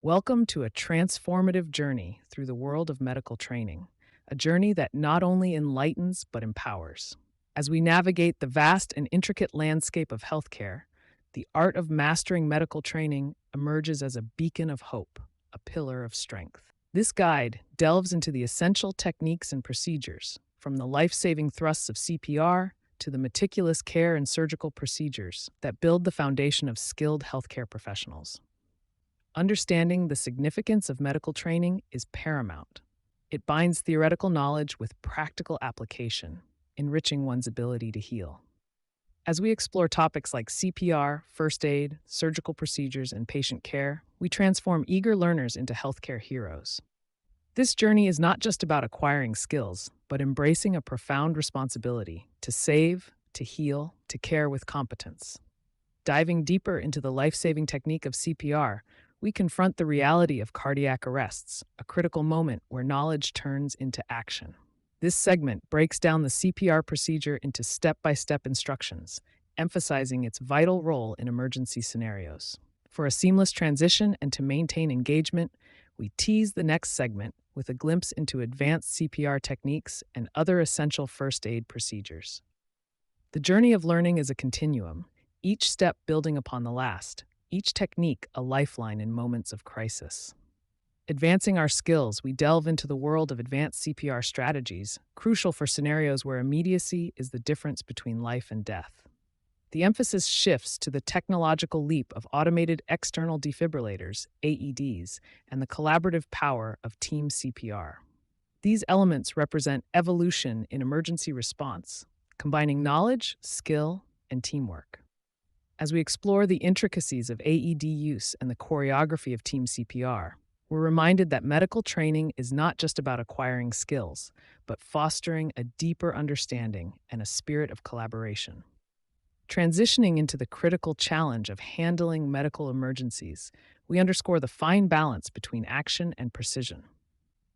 Welcome to a transformative journey through the world of medical training, a journey that not only enlightens but empowers. As we navigate the vast and intricate landscape of healthcare, the art of mastering medical training emerges as a beacon of hope, a pillar of strength. This guide delves into the essential techniques and procedures, from the life saving thrusts of CPR to the meticulous care and surgical procedures that build the foundation of skilled healthcare professionals. Understanding the significance of medical training is paramount. It binds theoretical knowledge with practical application, enriching one's ability to heal. As we explore topics like CPR, first aid, surgical procedures, and patient care, we transform eager learners into healthcare heroes. This journey is not just about acquiring skills, but embracing a profound responsibility to save, to heal, to care with competence. Diving deeper into the life-saving technique of CPR, we confront the reality of cardiac arrests, a critical moment where knowledge turns into action. This segment breaks down the CPR procedure into step-by-step instructions, emphasizing its vital role in emergency scenarios. For a seamless transition and to maintain engagement, we tease the next segment with a glimpse into advanced CPR techniques and other essential first aid procedures. The journey of learning is a continuum, each step building upon the last, each technique a lifeline in moments of crisis. Advancing our skills, we delve into the world of advanced CPR strategies, crucial for scenarios where immediacy is the difference between life and death. The emphasis shifts to the technological leap of automated external defibrillators, AEDs, and the collaborative power of team CPR. These elements represent evolution in emergency response, combining knowledge, skill, and teamwork. As we explore the intricacies of AED use and the choreography of team CPR, we're reminded that medical training is not just about acquiring skills, but fostering a deeper understanding and a spirit of collaboration. Transitioning into the critical challenge of handling medical emergencies, we underscore the fine balance between action and precision.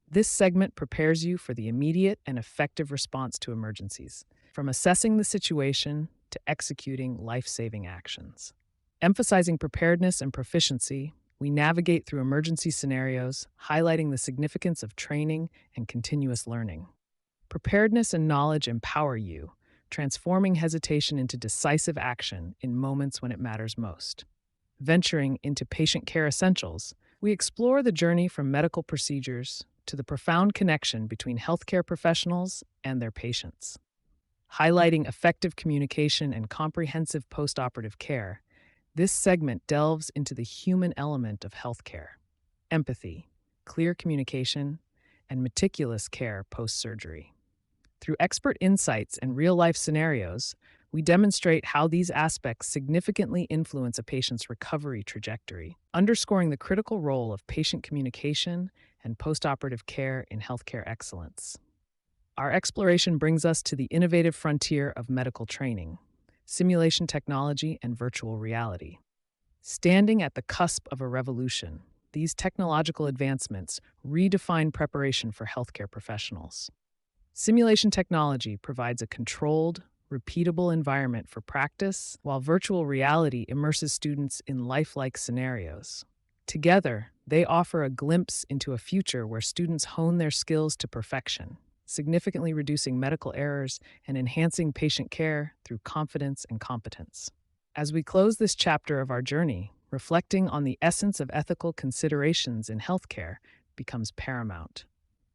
This segment prepares you for the immediate and effective response to emergencies, from assessing the situation to executing life-saving actions. Emphasizing preparedness and proficiency, we navigate through emergency scenarios, highlighting the significance of training and continuous learning. Preparedness and knowledge empower you, transforming hesitation into decisive action in moments when it matters most. Venturing into patient care essentials, we explore the journey from medical procedures to the profound connection between healthcare professionals and their patients. Highlighting effective communication and comprehensive postoperative care, this segment delves into the human element of healthcare: empathy, clear communication, and meticulous care post-surgery. Through expert insights and real-life scenarios, we demonstrate how these aspects significantly influence a patient's recovery trajectory, underscoring the critical role of patient communication and postoperative care in healthcare excellence. Our exploration brings us to the innovative frontier of medical training: simulation technology and virtual reality. Standing at the cusp of a revolution, these technological advancements redefine preparation for healthcare professionals. Simulation technology provides a controlled, repeatable environment for practice, while virtual reality immerses students in lifelike scenarios. Together, they offer a glimpse into a future where students hone their skills to perfection, significantly reducing medical errors and enhancing patient care through confidence and competence. As we close this chapter of our journey, reflecting on the essence of ethical considerations in healthcare becomes paramount.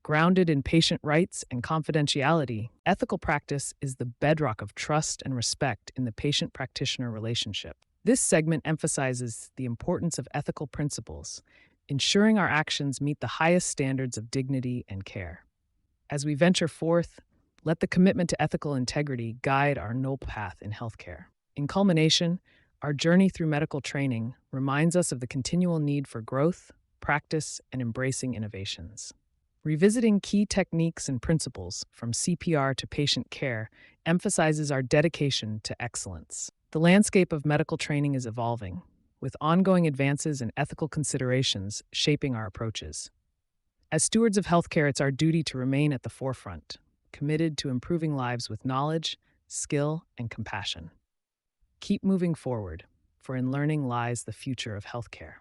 Grounded in patient rights and confidentiality, ethical practice is the bedrock of trust and respect in the patient-practitioner relationship. This segment emphasizes the importance of ethical principles, ensuring our actions meet the highest standards of dignity and care. As we venture forth, let the commitment to ethical integrity guide our noble path in healthcare. In culmination, our journey through medical training reminds us of the continual need for growth, practice, and embracing innovations. Revisiting key techniques and principles, from CPR to patient care, emphasizes our dedication to excellence. The landscape of medical training is evolving, with ongoing advances and ethical considerations shaping our approaches. As stewards of healthcare, it's our duty to remain at the forefront, committed to improving lives with knowledge, skill, and compassion. Keep moving forward, for in learning lies the future of healthcare.